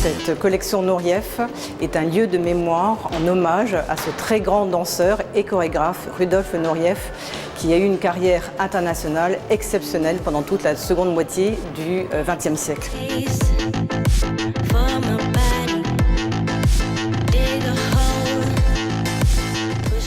Cette collection Nureyev est un lieu de mémoire en hommage à ce très grand danseur et chorégraphe Rudolf Nureyev qui a eu une carrière internationale exceptionnelle pendant toute la seconde moitié du XXe siècle.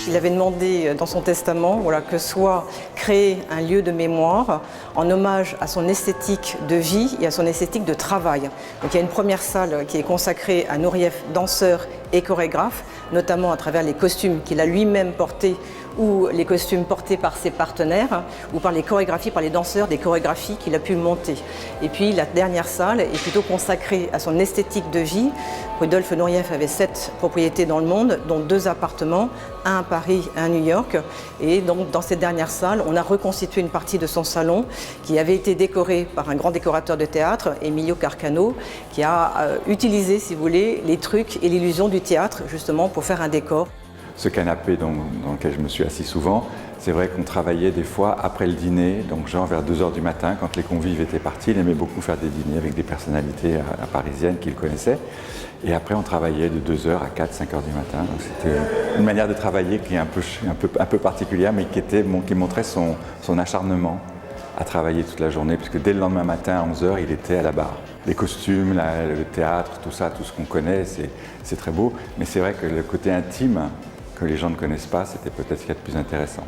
Il avait demandé dans son testament que soit créé un lieu de mémoire en hommage à son esthétique de vie et à son esthétique de travail. Donc il y a une première salle qui est consacrée à Nureyev, danseur et chorégraphe, notamment à travers les costumes qu'il a lui-même portés ou les costumes portés par ses partenaires ou par les chorégraphies, par les danseurs, des chorégraphies qu'il a pu monter. Et puis la dernière salle est plutôt consacrée à son esthétique de vie. Rudolf Nureyev avait 7 propriétés dans le monde, dont 2 appartements, un à Paris, un à New York. Et donc dans cette dernière salle, on a reconstitué une partie de son salon qui avait été décoré par un grand décorateur de théâtre, Emilio Carcano, qui a utilisé, si vous voulez, les trucs et l'illusion du théâtre justement pour faire un décor. Ce canapé dans lequel je me suis assis souvent, c'est vrai qu'on travaillait des fois après le dîner, donc genre vers 2 h du matin, quand les convives étaient partis. Il aimait beaucoup faire des dîners avec des personnalités parisiennes qu'il connaissait. Et après, on travaillait de 2 h à 4, 5 h du matin. Donc c'était une manière de travailler qui est un peu particulière, mais qui montrait son acharnement à travailler toute la journée, puisque dès le lendemain matin, à 11 h, il était à la barre. Les costumes, le théâtre, tout ça, tout ce qu'on connaît, c'est très beau. Mais c'est vrai que le côté intime, que les gens ne connaissent pas, c'était peut-être ce qu'il y a de plus intéressant.